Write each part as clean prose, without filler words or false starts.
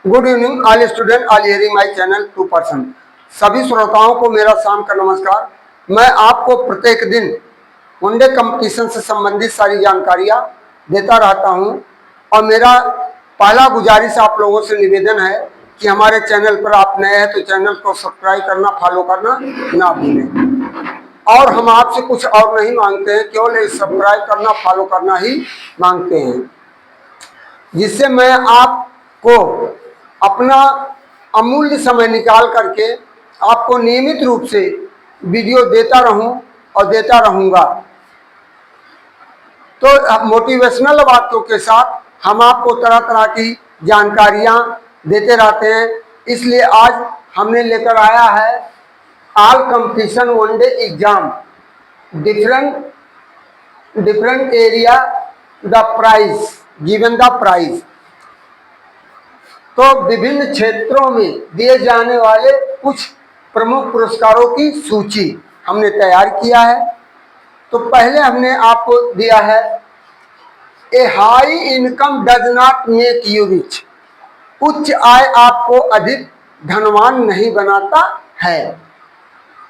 Good evening all student all hearing my channel 2%। सभी श्रोताओं को मेरा शाम का नमस्कार। मैं आपको प्रत्येक दिन वनडे कंपटीशन से संबंधित सारी जानकारियां देता रहता हूं और मेरा पहला गुजारिश आप लोगों से निवेदन है कि हमारे चैनल पर आप नए हैं तो चैनल को सब्सक्राइब करना, फॉलो करना ना भूलें। और हम आपसे कुछ और नहीं मांगते हैं, केवल सब्सक्राइब करना, फॉलो करना ही मांगते हैं, जिससे मैं आपको अपना अमूल्य समय निकाल करके आपको नियमित रूप से वीडियो देता रहूं और देता रहूंगा। तो मोटिवेशनल बातों के साथ हम आपको तरह तरह की जानकारियां देते रहते हैं। इसलिए आज हमने लेकर आया है all competition one day exam different area the prize given the prize. तो विभिन्न क्षेत्रों में दिए जाने वाले कुछ प्रमुख पुरस्कारों की सूची हमने तैयार किया है। तो पहले हमने आपको दिया है a high income does not make you rich. उच्च आय आपको अधिक धनवान नहीं बनाता है।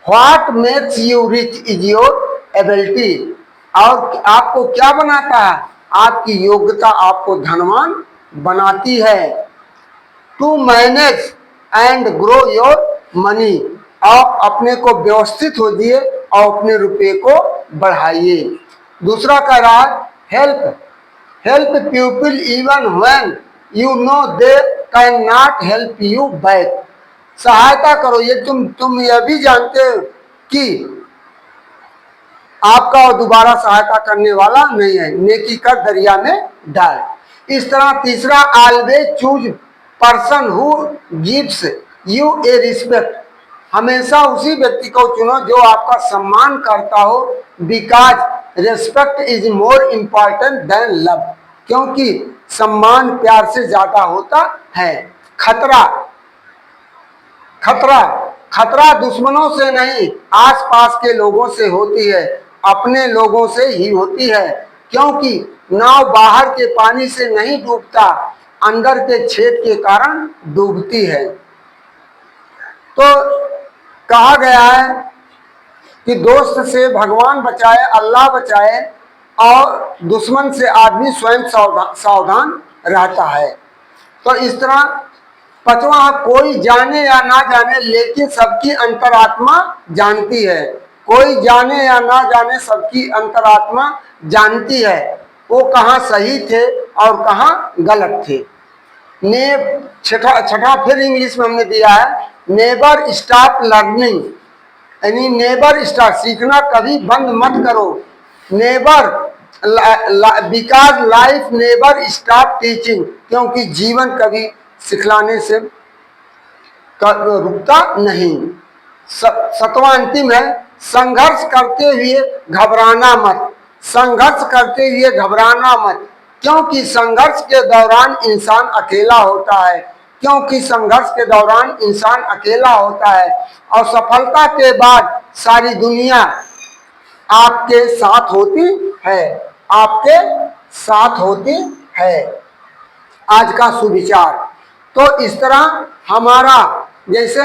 What makes you rich is your ability. और आपको क्या बनाता है? आपकी योग्यता आपको धनवान बनाती है। To manage and grow your money. आप अपने को व्यवस्थित हो दिए और अपने रुपये को बढ़ाइए। दूसरा कह रहा है help people even when you know they can not help you back. सहायता करो, ये तुम यह भी जानते हो कि आपका और दोबारा सहायता करने वाला नहीं है। नेकी कर दरिया में डाल। इस तरह तीसरा always choose person who gives U A respect. हमेशा उसी व्यक्ति को चुनो जो आपका सम्मान करता हो। Because respect is more important than love. क्योंकि सम्मान प्यार से ज्यादा होता है। खतरा खतरा खतरा दुश्मनों से नहीं, आसपास के लोगों से होती है, अपने लोगों से ही होती है। क्योंकि नाव बाहर के पानी से नहीं डूबता, अंदर के छेद के कारण डूबती है। तो कहा गया है कि दोस्त से भगवान बचाए, अल्लाह बचाए, और दुश्मन से आदमी स्वयं सावधान रहता है। तो इस तरह पांचवा, कोई जाने या ना जाने लेकिन सबकी अंतरात्मा जानती है। कोई जाने या ना जाने सबकी अंतरात्मा जानती है वो कहाँ सही थे और कहाँ गलत थे। छठा फिर इंग्लिश में हमने दिया है नेवर स्टॉप लर्निंग। यानी नेवर स्टॉप, सीखना कभी बंद मत करो। Never because life never stop teaching. क्योंकि जीवन कभी सिखलाने से रुकता नहीं। सतवां अंतिम है संघर्ष करते हुए घबराना मत। संघर्ष करते हुए घबराना मत, क्योंकि संघर्ष के दौरान इंसान अकेला होता है। क्योंकि संघर्ष के दौरान इंसान अकेला होता है और सफलता के बाद सारी दुनिया आपके साथ होती है। आपके साथ होती है। आज का सुविचार तो इस तरह हमारा, जैसे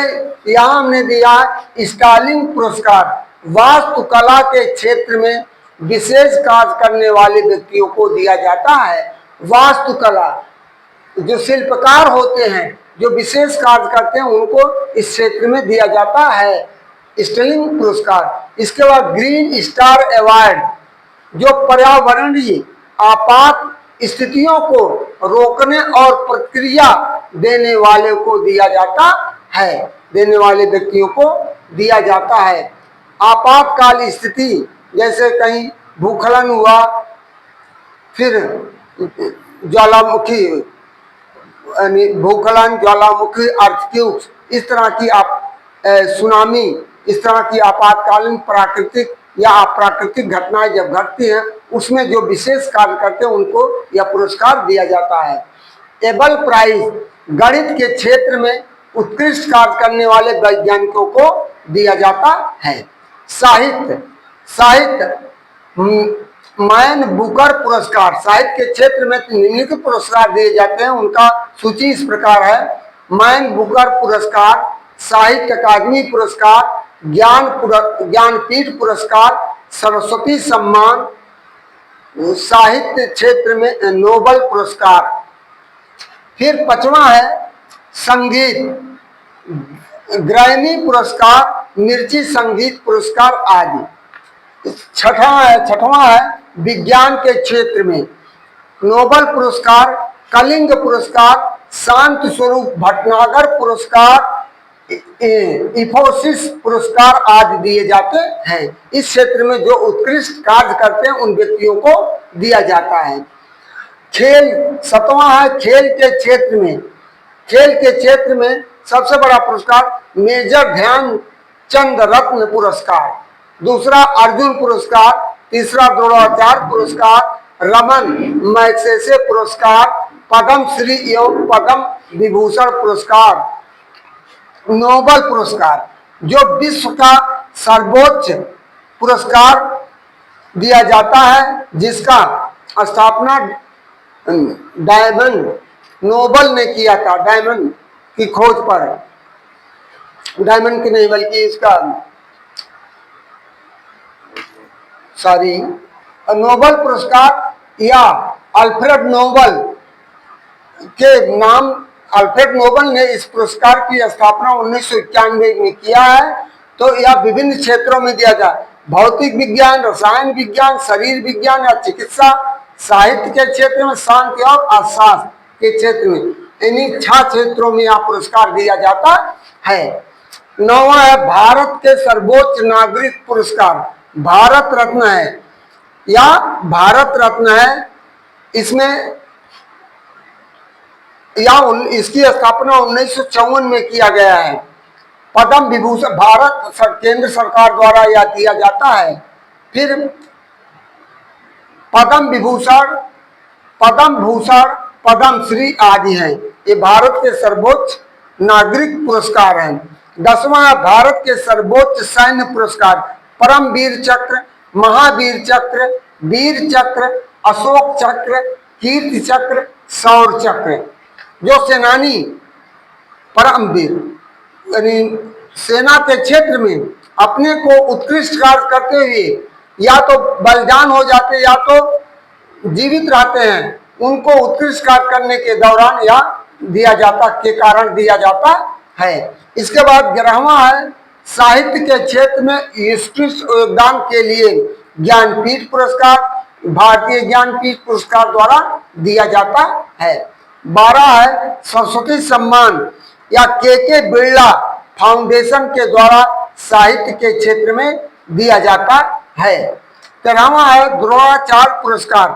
यहाँ हमने दिया स्टालिन पुरस्कार वास्तुकला के क्षेत्र में विशेष कार्य करने वाले व्यक्तियों को दिया जाता है। वास्तुकला, जो शिल्पकार होते हैं, जो विशेष कार्य करते हैं, उनको इस क्षेत्र में दिया जाता है स्टालिन पुरस्कार। इसके बाद ग्रीन स्टार अवार्ड, जो पर्यावरणीय आपात स्थितियों को रोकने और प्रक्रिया देने वाले को दिया जाता है, देने वाले व्यक्तियों को दिया जाता है। आपातकाल स्थिति, जैसे कहीं भूस्खलन हुआ, फिर ज्वालामुखी भूस्खलन, ज्वालामुखी, अर्थक्वेक, इस तरह की सुनामी, इस तरह की आपातकालीन प्राकृतिक या अप्राकृतिक घटनाएं जब घटती हैं, उसमें जो विशेष कार्य करते हैं उनको यह पुरस्कार दिया जाता है। एबल प्राइज, गणित के क्षेत्र में उत्कृष्ट कार्य करने वाले वैज्ञानिकों को दिया जाता है। साहित्य मैन बुकर पुरस्कार, साहित्य के क्षेत्र में निम्नलिखित पुरस्कार दिए जाते हैं, उनका सूची इस प्रकार है। मैन बुकर पुरस्कार, साहित्य अकादमी पुरस्कार, ज्ञानपीठ पुरस्कार, सरस्वती सम्मान, साहित्य क्षेत्र में नोबल पुरस्कार। फिर 5वां है संगीत, ग्रैमी पुरस्कार, मिर्ची संगीत पुरस्कार आदि। छठवां है विज्ञान के क्षेत्र में नोबल पुरस्कार, कलिंग पुरस्कार, शांत स्वरूप भटनागर पुरस्कार, इफोसिस पुरस्कार आदि दिए जाते हैं। इस क्षेत्र में जो उत्कृष्ट कार्य करते हैं उन व्यक्तियों को दिया जाता है। खेल 7वां है खेल के क्षेत्र में, खेल के क्षेत्र में सबसे बड़ा पुरस्कार मेजर ध्यानचंद रत्न पुरस्कार, दूसरा अर्जुन पुरस्कार, तीसरा द्रोणाचार्य पुरस्कार, रमन मैग्सेसे पुरस्कार, पद्म श्री एवं पद्म विभूषण पुरस्कार। नोबल पुरस्कार जो विश्व का सर्वोच्च पुरस्कार दिया जाता है, जिसका स्थापना डायमंड नोबल ने किया था, डायमंड की खोज पर, डायमंड की नहीं बल्कि इसका नोबल पुरस्कार या अल्फ्रेड नोबल के नाम, अल्फ्रेड नोबल ने इस पुरस्कार की स्थापना 1991 में किया है। तो यह विभिन्न क्षेत्रों में दिया जाए, भौतिक विज्ञान, रसायन विज्ञान, शरीर विज्ञान या चिकित्सा, साहित्य के क्षेत्र में, शांति और अर्थशास्त्र के क्षेत्र में, इन्हीं 6 क्षेत्रों में यह पुरस्कार दिया जाता है। 9वां है भारत के सर्वोच्च नागरिक पुरस्कार, भारत रत्न है या भारत रत्न है। इसमें इसकी स्थापना 1954 में किया गया है। पद्म विभूषण भारत केंद्र सरकार द्वारा यह दिया जाता है। फिर पद्म विभूषण, पद्म भूषण, पद्म श्री आदि हैं। ये भारत के सर्वोच्च नागरिक पुरस्कार हैं। 10वां भारत के सर्वोच्च सैन्य पुरस्कार, परमवीर चक्र, महावीर चक्र, वीर चक्र, अशोक चक्र, कीर्ति चक्र, शौर्य चक्र। जो सेनानी परमवीर यानी सेना के क्षेत्र में अपने को उत्कृष्ट कार्य करते हुए या तो बलिदान हो जाते या तो जीवित रहते हैं, उनको उत्कृष्ट कार्य करने के दौरान या दिया जाता के कारण दिया जाता है। इसके बाद 11वां है साहित्य के क्षेत्र में उत्कृष्ट योगदान के लिए ज्ञानपीठ पुरस्कार, भारतीय ज्ञानपीठ पुरस्कार द्वारा दिया जाता है। 12 है सरस्वती सम्मान या के बिरला फाउंडेशन के द्वारा साहित्य के क्षेत्र में दिया जाता है। 13वां है द्रोणाचार्य पुरस्कार,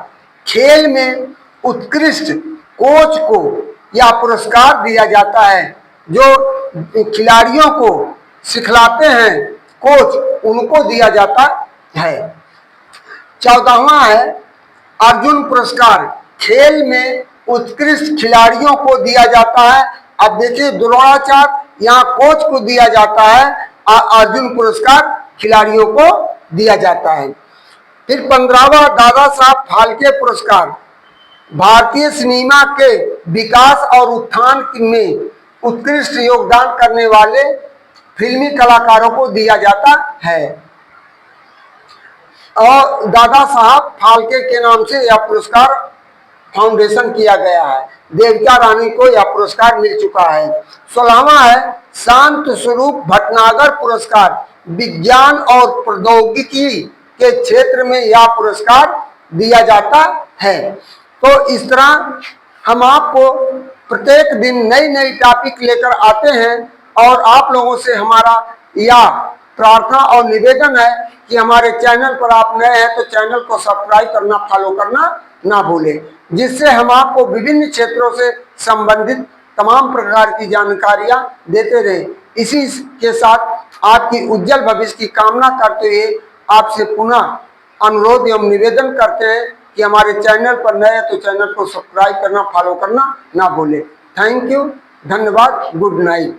खेल में उत्कृष्ट कोच को यह पुरस्कार दिया जाता है। जो खिलाड़ियों को सिखलाते हैं कोच, उनको दिया जाता है। 14वां है अर्जुन पुरस्कार, खेल में उत्कृष्ट खिलाड़ियों को दिया जाता है। अब देखिए द्रोणाचार्य यहाँ कोच को दिया जाता है, अर्जुन पुरस्कार खिलाड़ियों को दिया जाता है। फिर 15वां दादा साहब फाल्के पुरस्कार, भारतीय सिनेमा के विकास और उत्थान में उत्कृष्ट योगदान करने वाले फिल्मी कलाकारों को दिया जाता है। और दादा साहब फाल्के के नाम से यह पुरस्कार फाउंडेशन किया गया है। देविका रानी को यह पुरस्कार मिल चुका है। 16वां है शांत स्वरूप भटनागर पुरस्कार, विज्ञान और प्रौद्योगिकी के क्षेत्र में यह पुरस्कार दिया जाता है। तो इस तरह हम आपको प्रत्येक दिन नई नई टॉपिक लेकर आते हैं और आप लोगों से हमारा यह प्रार्थना और निवेदन है कि हमारे चैनल पर आप नए हैं तो चैनल को सब्सक्राइब करना, फॉलो करना ना भूलें, जिससे हम आपको विभिन्न क्षेत्रों से संबंधित तमाम प्रकार की जानकारियां देते रहे। इसी के साथ आपकी उज्जवल भविष्य की कामना करते हुए आपसे पुनः अनुरोध एवं निवेदन करते हैं कि हमारे चैनल पर नए हैं तो चैनल को सब्सक्राइब करना, फॉलो करना ना भूलें। थैंक यू, धन्यवाद, गुड नाइट।